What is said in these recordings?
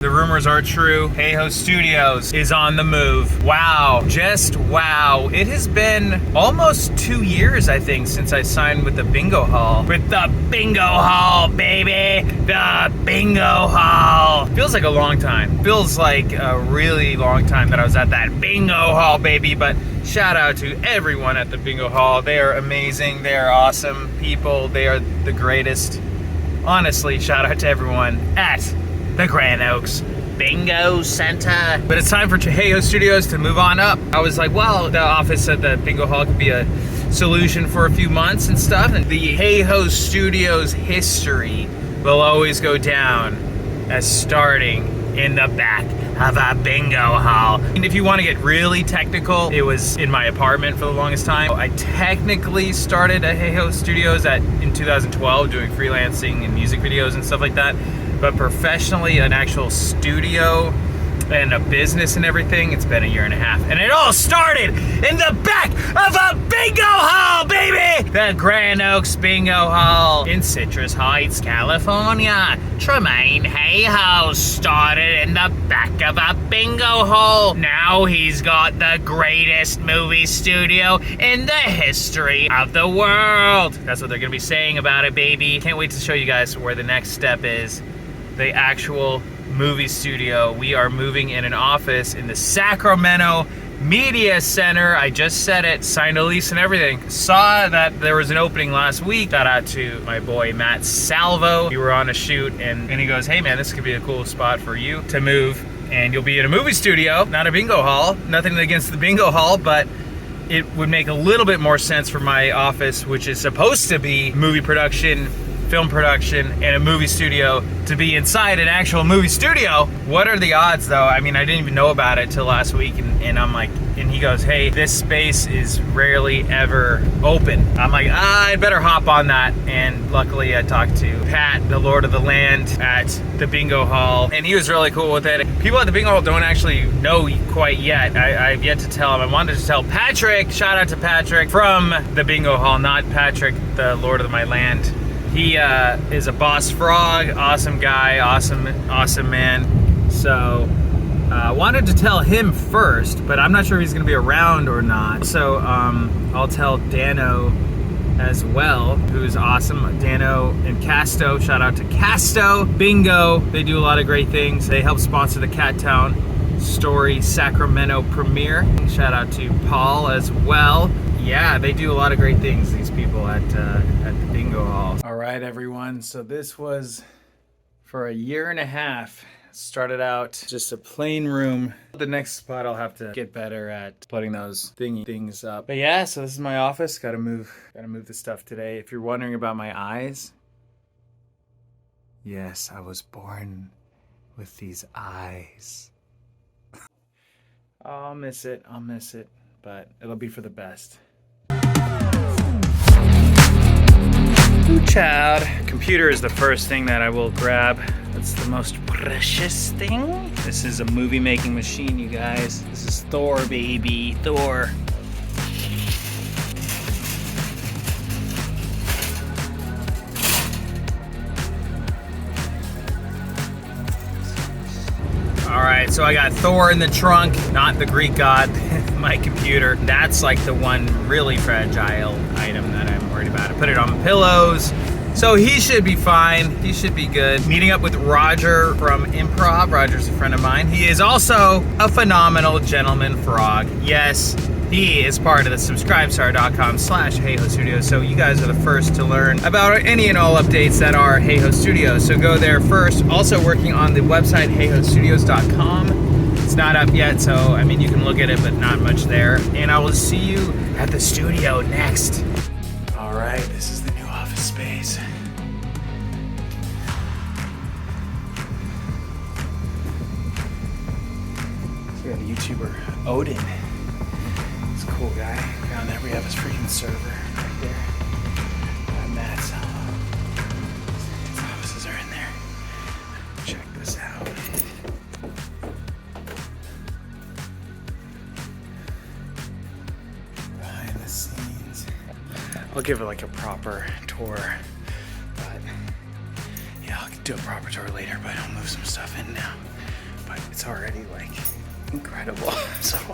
The rumors are true. Hayhoe Studios is on the move. Wow, just wow. It has been almost 2 years, I think, since I signed with the Bingo Hall. With the Bingo Hall, baby! The Bingo Hall! Feels like a long time. Feels like a really long time that I was at that Bingo Hall, baby, but shout out to everyone at the Bingo Hall. They are amazing. They are awesome people. They are the greatest. Honestly, shout out to everyone at the Grand Oaks Bingo Center. But it's time for Hayhoe Studios to move on up. I was like, well, the office at the Bingo Hall could be a solution for a few months and stuff. And the Hayhoe Studios history will always go down as starting in the back of a bingo hall. And if you want to get really technical, it was in my apartment for the longest time. I technically started at Hayhoe Studios in 2012 doing freelancing and music videos and stuff like that. But professionally, an actual studio and a business and everything, it's been 1.5 years. And it all started in the back of a bingo hall, baby! The Grand Oaks Bingo Hall in Citrus Heights, California. Tremain Hayhoe started in the back of a bingo hall. Now he's got the greatest movie studio in the history of the world. That's what they're gonna be saying about it, baby. Can't wait to show you guys where the next step is. The actual movie studio. We are moving in an office in the Sacramento Media Center. I just said it, signed a lease and everything. Saw that there was an opening last week. Shout out to my boy Matt Salvo. We were on a shoot and he goes, hey man, this could be a cool spot for you to move and you'll be in a movie studio, not a bingo hall. Nothing against the bingo hall, but it would make a little bit more sense for my office, which is supposed to be movie production, film production, and a movie studio, to be inside an actual movie studio. What are the odds though? I mean, I didn't even know about it till last week and I'm like, and he goes, hey, this space is rarely ever open. I'm like, I'd better hop on that. And luckily I talked to Pat, the Lord of the Land at the Bingo Hall, and he was really cool with it. People at the Bingo Hall don't actually know quite yet. I've yet to tell him. I wanted to tell Patrick, shout out to Patrick from the Bingo Hall, not Patrick, the Lord of my Land. He is a boss frog, awesome guy, awesome man. So wanted to tell him first, but I'm not sure if he's gonna be around or not. So I'll tell Dano as well, who's awesome. Dano and Casto, shout out to Casto. Bingo, they do a lot of great things. They help sponsor the Cat Town Story Sacramento premiere. Shout out to Paul as well. Yeah, they do a lot of great things, these people at the Bingo Hall. All right, everyone. So this was for 1.5 years. Started out just a plain room. The next spot I'll have to get better at putting those things up. But yeah, so this is my office. Gotta move the stuff today. If you're wondering about my eyes, yes, I was born with these eyes. I'll miss it, but it'll be for the best. Ooh, child. Computer is the first thing that I will grab. That's the most precious thing. This is a movie making machine, you guys. This is Thor, baby, Thor. All right, so I got Thor in the trunk, not the Greek god, my computer. That's like the one really fragile item that I'm worried about. I put it on pillows, so he should be fine. He should be good. Meeting up with Roger from Improv. Roger's a friend of mine. He is also a phenomenal gentleman frog. Yes, he is part of the subscribestar.com/Hayhoe Studios. So you guys are the first to learn about any and all updates that are Hayhoe Studios. So go there first. Also working on the website hayhoestudios.com. It's not up yet, so I mean you can look at it, but not much there. And I will see you at the studio next. All right, this is the new office space. So we got a YouTuber, Odin. He's a cool guy. Down there we have his freaking server right there. And Matt's offices are in there. Check this out. Behind the scenes. I'll give it like a proper tour, but yeah, I'll do a proper tour later, but I'll move some stuff in now. it's already like incredible.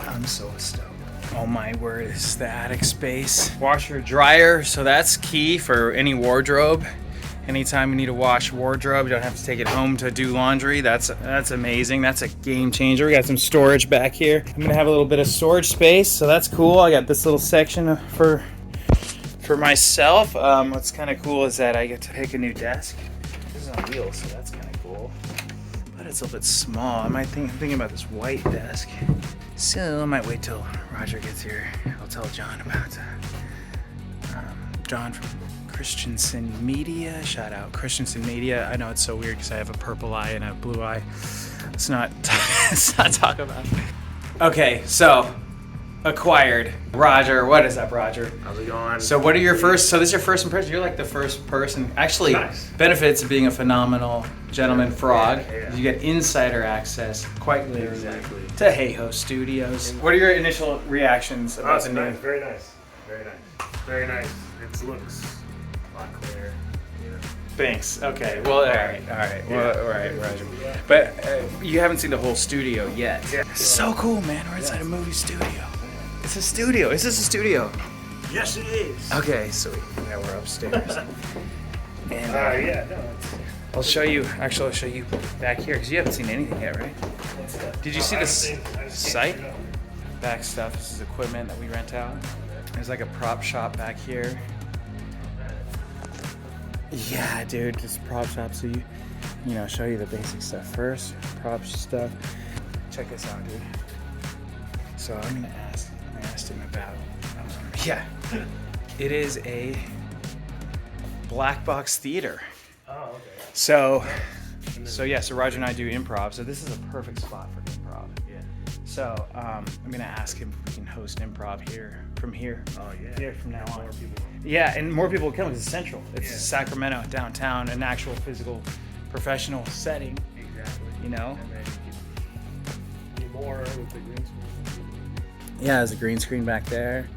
I'm so stoked. Oh my word, this is the attic space. Washer, dryer, so that's key for any wardrobe. Anytime you need to wash wardrobe, you don't have to take it home to do laundry. That's amazing. That's a game changer. We got some storage back here. I'm gonna have a little bit of storage space, so that's cool. I got this little section for myself. What's kind of cool is that I get to pick a new desk. This is on wheels, so that's kind of cool. But it's a little bit small. I'm thinking about this white desk. So I might wait till Roger gets here. I'll tell John about John from Christensen Media. Shout out Christensen Media. I know it's so weird because I have a purple eye and a blue eye. Let's not talk about it. Okay, so acquired. Roger, what is up, Roger? How's it going? So what are your first, so this is your first impression? You're like the first person, actually, nice. Benefits of being a phenomenal gentleman frog. Yeah. You get insider access, quite literally, to Hayhoe Studios. What are your initial reactions about the new? Nice. Very nice. Very nice. Very nice. It looks a lot clearer. Yeah. Thanks. Okay. Well, all right. Well, all right, Roger. But you haven't seen the whole studio yet. Yeah. So cool, man. We're inside a movie studio. It's a studio. Is this a studio? Yes, it is. Okay, sweet. Yeah, we're upstairs. And yeah, no. I'll show you. Actually, I'll show you back here because you haven't seen anything yet, right? Did you see this site? Back stuff. This is equipment that we rent out. There's like a prop shop back here. Yeah, dude, just prop shop. So you know, show you the basic stuff first. Prop stuff. Check this out, dude. So I asked him about. Yeah, it is a black box theater. Oh, okay. So Roger and I do improv. So this is a perfect spot for improv. Yeah. So I'm gonna ask him if we can host improv from here. Oh, yeah. Here from now on. More people. Yeah, and more people will come because it's central. It's Yeah. Sacramento, downtown, an actual physical, professional setting. Exactly. You know? And then you can do more with the green screen. Yeah, there's a green screen back there.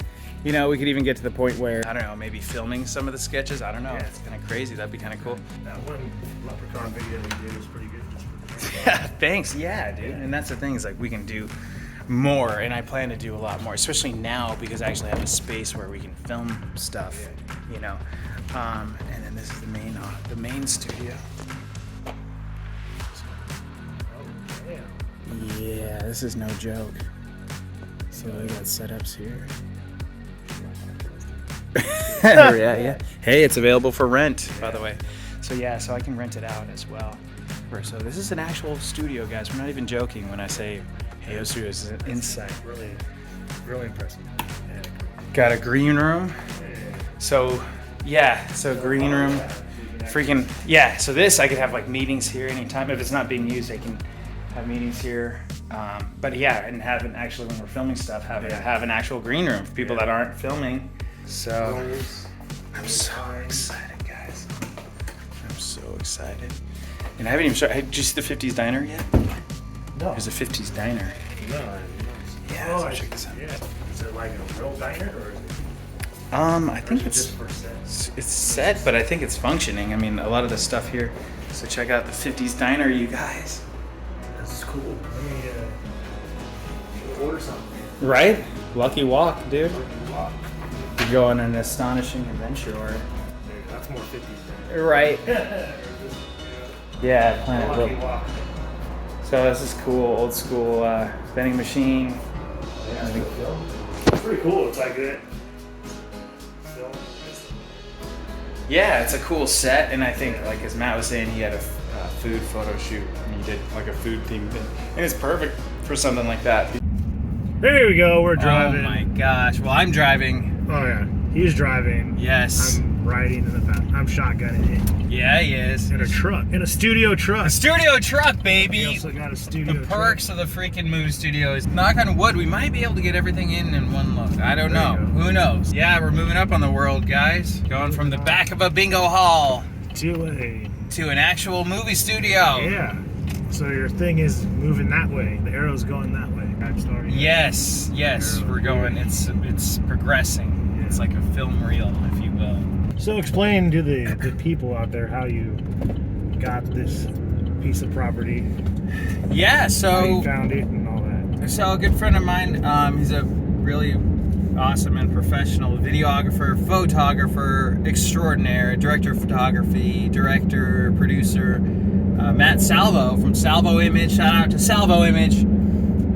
You know, we could even get to the point where, I don't know, maybe filming some of the sketches. I don't know. Yeah. It's kind of crazy. That'd be kind of cool. That one Leprechaun video we did was pretty good. Thanks. Yeah, dude. And that's the thing is like we can do more, and I plan to do a lot more, especially now because I actually have a space where we can film stuff. Yeah. You know, and then this is the main studio. Oh, damn. Yeah, this is no joke. So we got setups here. yeah. Hey, it's available for rent, by the way. So yeah, so I can rent it out as well. So this is an actual studio, guys. We're not even joking when I say Hayhoe Studios is an inside. Really, really impressive. Yeah. Got a green room. So green room. Freaking, yeah, so this I could have like meetings here anytime. If it's not being used, I can have meetings here. But yeah, and have an actually, when we're filming stuff, have an actual green room for people that aren't filming. So I'm so excited, guys. I'm so excited. And I haven't even started. Did you see the 50s Diner yet? No. There's a 50s Diner. No. Yeah, so check this out. Yeah. Is it like a real diner or is it? I think it's just for set? it's set, but I think it's functioning. I mean, a lot of the stuff here. So check out the 50s Diner, you guys. That's cool. Let me order something. Right? Lucky walk, dude. Wow. You go on an astonishing adventure, or Dude, that's more 50s than right? Yeah, Planet Lucky Look. walk. So this is cool, old school vending machine. Yeah, it's pretty cool. It's like that. Yeah, it's a cool set, and I think, like as Matt was saying, he had a food photo shoot, and he did like a food themed thing, and it's perfect for something like that. There we go. We're driving. Oh my gosh! Well, I'm driving. Oh yeah, he's driving. Yes. I'm riding in the back. I'm shotgunning it. Yeah, he is. In a truck. In a studio truck. A studio truck, baby. We also got a studio The perks of the freaking movie studios. Knock on wood, we might be able to get everything in one look. I don't know. Who knows? Yeah, we're moving up on the world, guys. Going from the back of a bingo hall to an actual movie studio. Yeah. So your thing is moving that way. The arrow's going that way. I'm starting. Yes, we're going. It's progressing. Yeah. It's like a film reel, if you will. So explain to the people out there how you got this piece of property. Yeah, How so you found it and all that. So a good friend of mine, he's a really awesome and professional videographer, photographer extraordinaire, director of photography, director, producer, Matt Salvo from Salvo Image. Shout out to Salvo Image.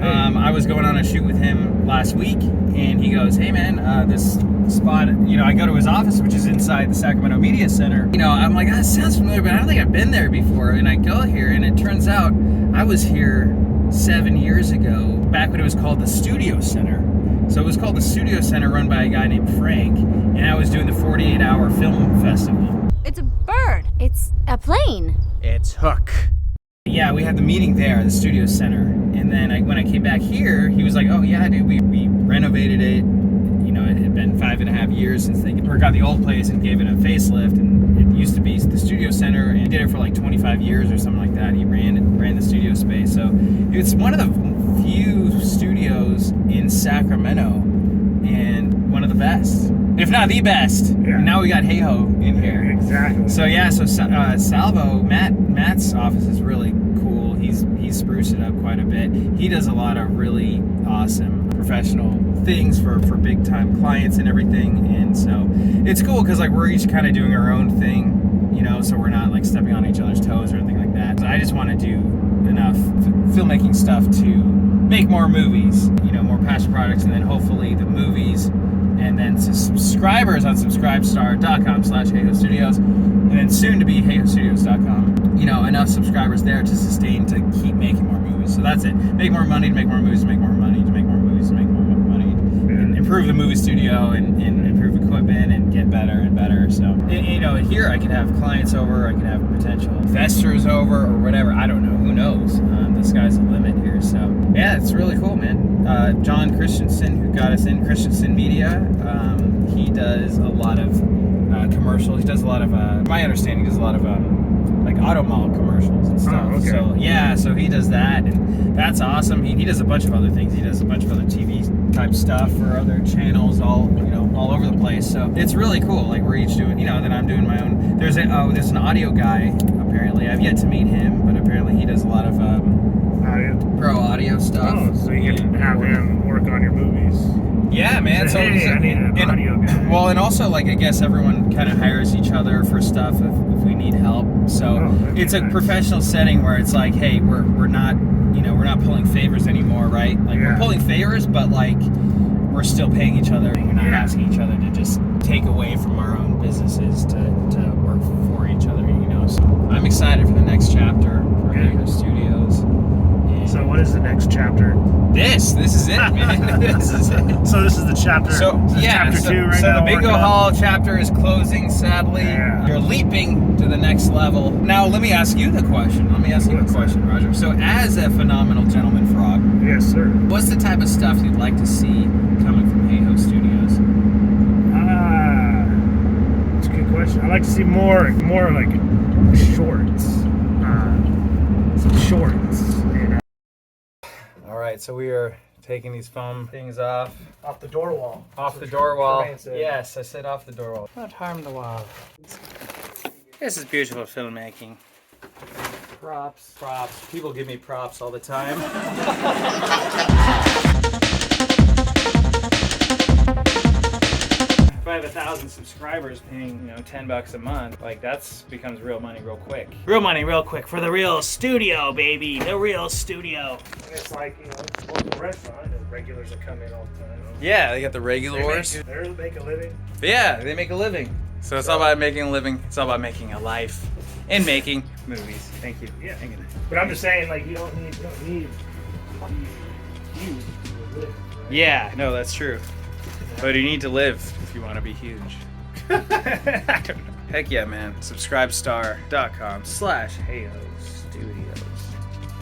I was going on a shoot with him last week, and he goes, "Hey man, this spot," I go to his office, which is inside the Sacramento Media Center. I'm like, that sounds familiar, but I don't think I've been there before. And I go here, and it turns out I was here 7 years ago, back when it was called the Studio Center. So it was called the Studio Center, run by a guy named Frank, and I was doing the 48-hour film festival. It's a bird. It's a plane. It's Hook. Yeah, we had the meeting there at the Studio Center, and then when I came back here, he was like, "Oh yeah, dude, we renovated it. It had been 5.5 years since they got the old place and gave it a facelift, and it used to be the Studio Center, and he did it for like 25 years or something like that. He ran the studio space, so it's one of the few studios in Sacramento, and one of the best, if not the best. Yeah. And now we got Hayhoe in here. Exactly. So yeah, Salvo, Matt's office is really cool. He's spruced it up quite a bit. He does a lot of really awesome professional things for big time clients and everything. And so it's cool because we're each kind of doing our own thing, so we're not like stepping on each other's toes or anything like that. So I just want to do enough filmmaking stuff to make more movies, more passion projects, and then hopefully the movies, and then to subscribers on subscribestar.com/Hayhoe Studios, and then soon to be HayhoeStudios.com. Enough subscribers there to sustain to keep making more movies. So that's it. Make more money to make more movies, to make more money to make more movies, to make more money, and improve the movie studio and improve equipment and get better and better. So, here I can have clients over, I can have potential investors over or whatever. I don't know. Who knows? The sky's the limit here. So, yeah, it's really cool, man. John Christensen, who got us in, Christensen Media, he does a lot of commercials. He does a lot of, my understanding, he does a lot of like auto mall commercials and stuff. Oh, okay. So yeah, so he does that, and that's awesome. He does a bunch of other things. He does a bunch of other TV type stuff for other channels, all over the place. So it's really cool. Like we're each doing, then I'm doing my own. There's an audio guy apparently. I've yet to meet him, but apparently he does a lot of pro audio stuff. Oh, so you can have him work on your movies. Yeah, man. So, hey, I need an audio guy. Well, and also, I guess everyone kind of hires each other for stuff if we need help. So it's a professional setting where it's like, hey, we're not, we're not pulling favors anymore, right? We're pulling favors, but we're still paying each other. We're not asking each other to just take away from our own businesses to work for each other, So I'm excited for the next chapter for Hayhoe Studios. So what is the next chapter? This is it, man. This is it. So this is the chapter. Chapter 2 right now. So the Bingo Hall chapter is closing, sadly. Yeah. You're leaping to the next level. Now let me ask you the question. Roger. So as a phenomenal gentleman frog, yes, sir. What's the type of stuff you'd like to see coming from Hayhoe Studios? That's a good question. I'd like to see more like shorts. Some shorts. All right, so we are taking these foam things off. Off the door wall. Off the door wall. Tremain said. Yes, I said off the door wall. Don't harm the wall. This is beautiful filmmaking. Props. People give me props all the time. If I have 1,000 subscribers paying, $10 a month, that's becomes real money real quick. Real money real quick for the real studio, baby. The real studio. And it's like, it's a local restaurant and regulars that come in all the time. Yeah, they got the regulars. They make a living. Yeah, they make a living. So it's all about making a living. It's all about making a life and making movies. Thank you. Yeah. But I'm just saying, you don't need to be huge to live. Right? Yeah, no, that's true. But you need to live if you want to be huge. I don't know. Heck yeah, man. Subscribestar.com/Hayhoe Studios.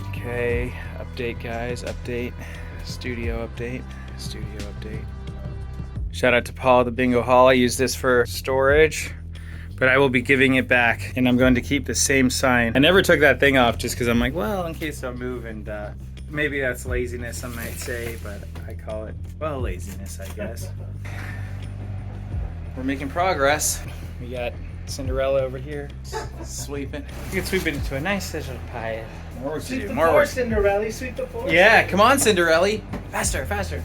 Okay, update, guys. Update. Studio update. Shout out to Paul, the Bingo Hall. I use this for storage, but I will be giving it back, and I'm going to keep the same sign. I never took that thing off just because I'm like, well, in case I move, and maybe that's laziness, some might say, but I call it, laziness, I guess. We're making progress. We got Cinderella over here, sweeping. You can sweep it into a nice little pie. More work to do. More work. Cinderella. Sweep the floor. Yeah, come on, Cinderella. Faster, faster.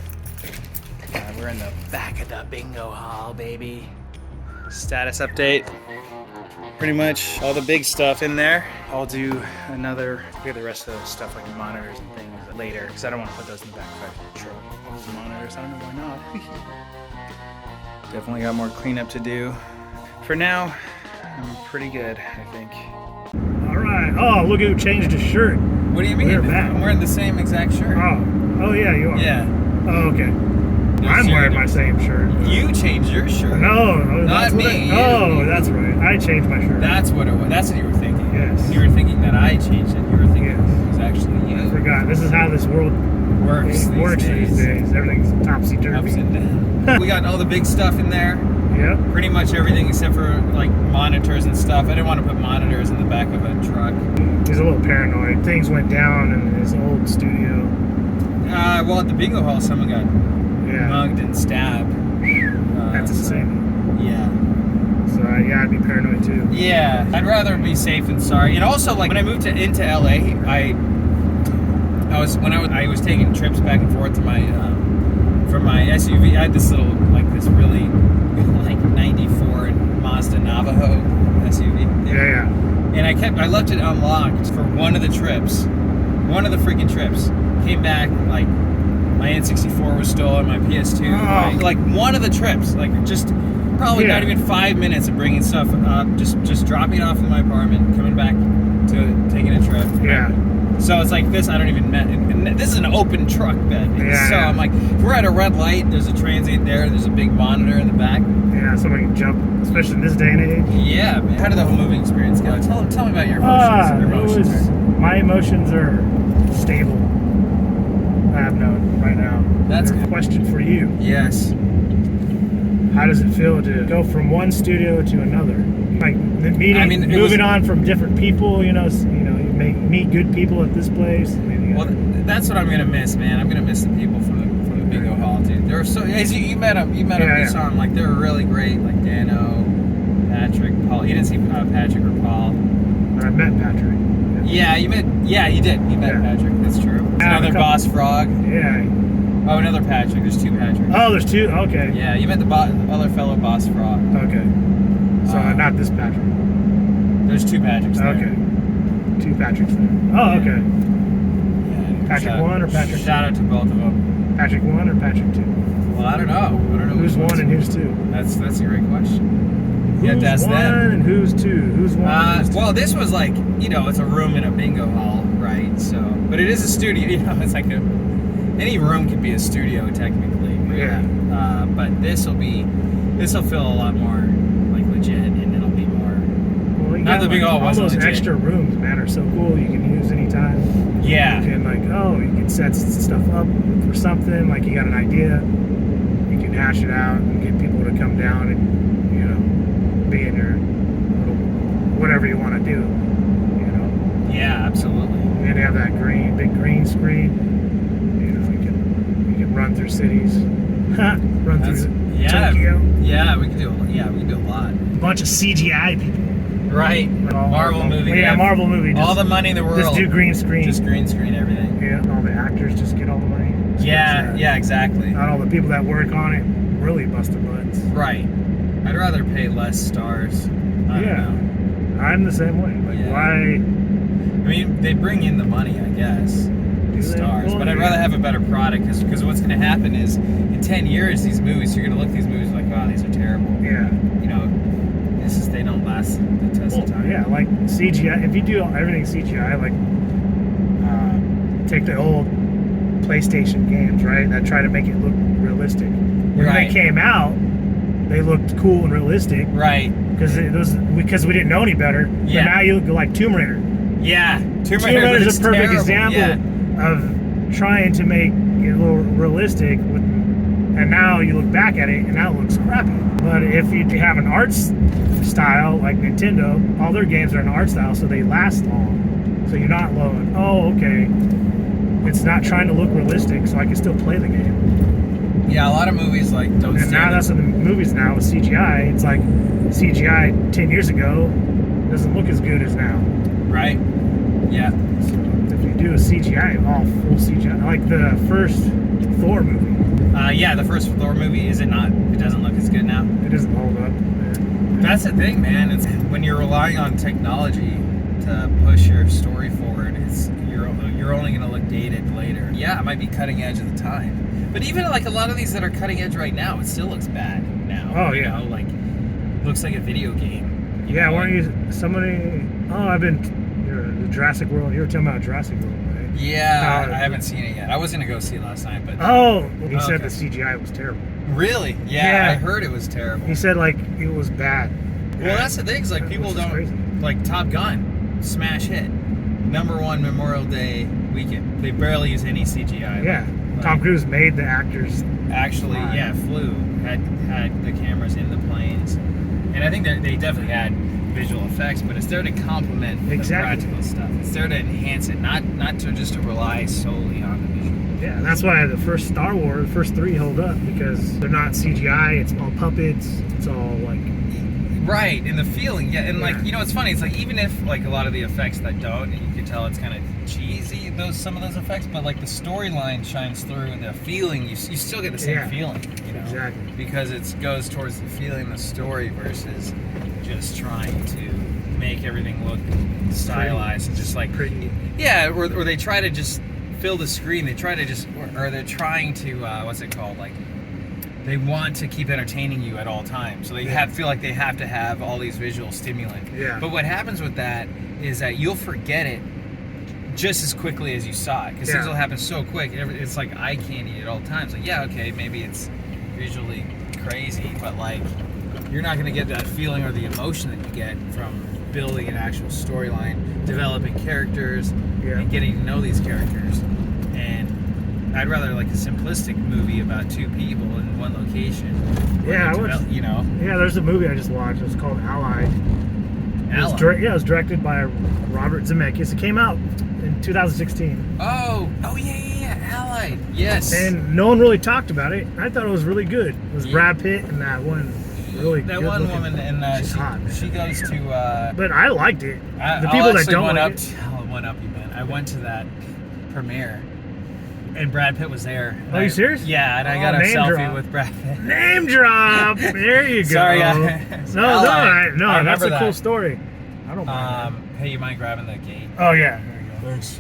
We're in the back of the bingo hall, baby. Status update. Pretty much all the big stuff in there. I'll do another, look at the rest of the stuff like monitors and things later, because I don't want to put those in the back of the truck. Those monitors, I don't know why not. Definitely got more cleanup to do. For now, I'm pretty good, I think. All right. Oh, look who changed his shirt. What do you mean? We're back. I'm wearing the same exact shirt. Oh yeah, you are. Yeah. Oh, okay. I'm wearing my same shirt. You changed your shirt. No, not me. That's right. I changed my shirt. That's what it was. That's what you were thinking. Yes. You were thinking that I changed it. You were thinking Yes. it was actually you. I forgot. This is how this world Works these days. Everything's topsy-turvy. Ups and down. We got all the big stuff in there. Yep. Pretty much everything except for like monitors and stuff. I didn't want to put monitors in the back of a truck. He's a little paranoid. Things went down in his old studio. Well, at the bingo hall, someone got Yeah. mugged and stabbed. That's insane. Yeah. So yeah, I'd be paranoid too. Yeah, I'd rather be safe than sorry. And also, like when I moved into LA, I was taking trips back and forth to my from my SUV. I had this little this really like '94 Mazda Navajo SUV. Yeah. And I left it unlocked for one of the freaking trips. Came back like my N64 was stolen, my PS2, like one of the trips, like just probably not even 5 minutes of bringing stuff up, just dropping it off in my apartment, coming back to taking a trip. Yeah. So it's like this, I don't even and this is an open truck bed. Yeah. So I'm like, if we're at a red light, there's a transient there's a big monitor in the back. Yeah, somebody can jump, especially in this day and age. Yeah, man. How did the whole moving experience go? Tell me about your emotions. My emotions are stable. I have none right now. That's a question for you. Yes. How does it feel to go from one studio to another? Like moving on from different people, you meet good people at this place. Well, that's what I'm gonna miss, man. I'm gonna miss the people from the bingo hall, dude. They're so as you met them. You saw them. Like they were really great. Like Dano, Patrick, Paul. You didn't see Patrick or Paul. I met Patrick. Yeah, you met. Yeah, you did. You met Patrick. That's true. Another Boss Frog. Yeah. Oh, another Patrick. There's two Patricks. Oh, there's two. Okay. Yeah, you met the other fellow Boss Frog. Okay. So not this Patrick. There's two Patricks there. Okay. Two Patricks there. Oh, okay. Yeah. Patrick 1 or Patrick 2? Shout out to both of them. Patrick 1 or Patrick 2? Well, I don't know. Who's 1 and who's 2? That's a great question. Who's 1 and who's 2? Who's 1 and who's 2? Well, this was like, it's a room in a bingo hall, right? So, but it is a studio, it's like any room could be a studio technically. Really. Yeah. But this will feel a lot more like legit, and it'll be more. Well, not the bingo hall all wasn't those legit. extra rooms, man, are so cool. You can use anytime. Yeah. You can you can set stuff up for something. Like you got an idea, you can hash it out and get people to come down and be in your little whatever you want to do. Yeah, absolutely. And they have that big green screen. You can run through cities. Run through Tokyo. Yeah, we can do a lot. A bunch of CGI people. Right. Marvel movie. Yeah, Marvel movie. All the money in the world. Just do green screen. Just green screen everything. Yeah, all the actors just get all the money. Yeah, exactly. Not all the people that work on it really bust their butts. Right. I'd rather pay less stars. I don't know. I'm the same way. Why? I mean, they bring in the money, I guess. Stars, but I'd rather have a better product because what's going to happen is in 10 years these movies, you're going to look at these movies like, wow, these are terrible. Yeah. They don't last the test of time. Yeah, like CGI. If you do everything CGI, like take the old PlayStation games, right? That try to make it look realistic. When they came out, they looked cool and realistic. Right. Because we didn't know any better. Yeah. But now you look like Tomb Raider. Yeah. Tomb Raider is a perfect example of trying to make it a little realistic, and now you look back at it and now it looks crappy. But if you have an art style like Nintendo, all their games are an art style, so they last long. So you're not going, oh, okay, it's not trying to look realistic, so I can still play the game. Yeah, a lot of movies like don't. And now that's what the movies now with CGI. It's like CGI 10 years ago doesn't look as good as now. Right. Yeah. So if you do a CGI, all full CGI, like the first Thor movie. Yeah, the first Thor movie, is it not? It doesn't look as good now. It doesn't hold up. That's the thing, man. It's when you're relying on technology to push your story forward. You're only going to look dated later. Yeah, it might be cutting edge at the time, but even like a lot of these that are cutting edge right now, it still looks bad now. Oh you yeah, know, like looks like a video game. Yeah, weren't you somebody? Oh, I've been the Jurassic World. You were talking about Jurassic World, right? Yeah, I haven't seen it yet. I was gonna go see it last night, but he said the CGI was terrible. Really? Yeah, I heard it was terrible. He said like it was bad. Well, that's the thing. Is like people don't crazy. Like Top Gun, smash hit, #1 Memorial Day weekend. They barely use any CGI. Yeah, like, Tom Cruise made the actors. Actually, flew, had the cameras in the planes, and I think they definitely had visual effects, but it's there to complement the practical stuff. It's there to enhance it, not to just to rely solely on the visual. Yeah, that's why the first Star Wars, the first 3 hold up, because they're not CGI. It's all puppets. It's all like. Right, and the feeling, and like, you know, it's funny, it's like, even if like a lot of the effects that don't, and you can tell it's kind of cheesy, some of those effects, but like the storyline shines through, the feeling, you still get the same feeling, you know? Exactly. Because it goes towards the feeling, the story, versus just trying to make everything look stylized and just like pretty. Yeah, or they try to just fill the screen, they try to just, or they're trying to, what's it called, like, they want to keep entertaining you at all times. So they feel like they have to have all these visual stimulant. Yeah. But what happens with that is that you'll forget it just as quickly as you saw it. Because things will happen so quick. It's like eye candy at all times. Like, yeah, okay, maybe it's visually crazy, but like, you're not going to get that feeling or the emotion that you get from building an actual storyline, developing characters, and getting to know these characters. And I'd rather like a simplistic movie about 2 people in one location. Yeah, you know. Yeah, there's a movie I just watched. It's called Allied. It was directed by Robert Zemeckis. It came out in 2016. Oh yeah, Allied. Yes. And no one really talked about it. I thought it was really good. It was Brad Pitt and that one really that good one looking. woman, and she's hot. She goes to. But I liked it. The people that don't like it. One up you, man. I went to that premiere. And Brad Pitt was there. Are you serious? Yeah, and I got a selfie with Brad Pitt. Name drop! There you go. Sorry, no, that's a cool story. I don't mind. Hey, you mind grabbing the gate? Oh, yeah. There you go. Thanks.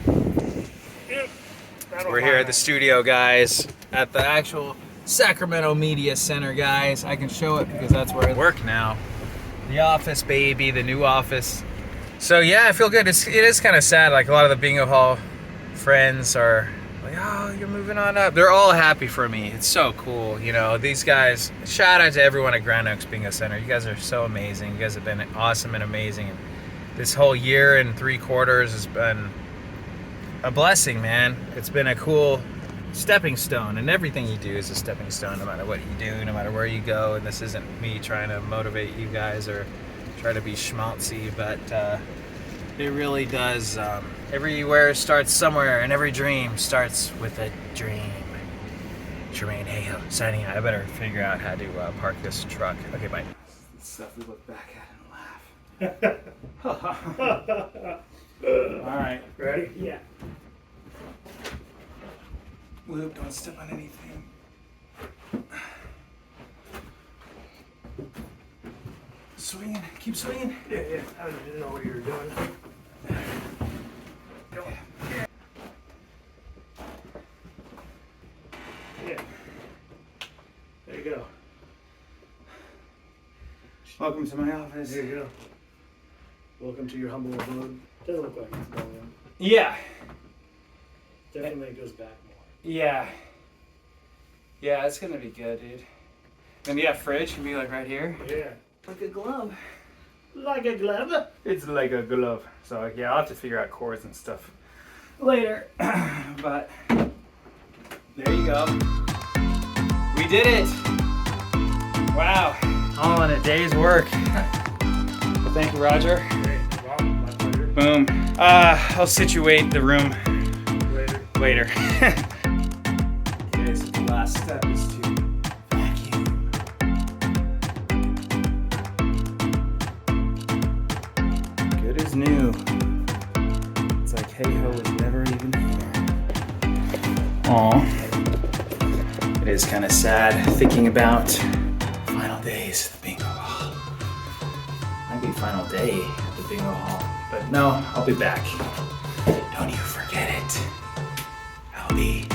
We're here at the studio, guys, at the actual Sacramento Media Center, guys. I can show it because that's where I work now. The office, baby, the new office. So, yeah, I feel good. It is kind of sad. Like, a lot of the Bingo Hall friends are like, oh, you're moving on up. They're all happy for me. It's so cool. You know, these guys, shout out to everyone at Grand Oaks Bingo Center. You guys are so amazing. You guys have been awesome and amazing. And this whole year and 3/4 has been a blessing, man. It's been a cool stepping stone, and everything you do is a stepping stone, no matter what you do, no matter where you go. And this isn't me trying to motivate you guys or try to be schmaltzy, but it really does. Everywhere starts somewhere, and every dream starts with a dream. Tremain, Hayhoe, signing out. I better figure out how to park this truck. Okay, bye. Stuff we look back at and laugh. All right, ready? Yeah. Luke, don't step on anything. Swinging, keep swinging. Yeah. I didn't know what you were doing. Go. Yeah. There you go. Welcome to my office. There you go. Welcome to your humble abode. Doesn't look like it's going. Yeah. Definitely goes back more. Yeah. Yeah, it's gonna be good, dude. And yeah, fridge can be like right here. Yeah. Like a glove. Like a glove? It's like a glove. So yeah, I'll have to figure out cords and stuff later. But there you go. We did it. Wow. All in a day's work. Well, thank you, Roger. Hey, no problem. My pleasure. Boom. I'll situate the room Later. later. Okay, so last step is to vacuum. Good as new. It's like Hayhoe was never even here. Aw. It is kind of sad thinking about final days at the bingo hall. Might be final day at the bingo hall, but no, I'll be back. Don't you forget it. I'll be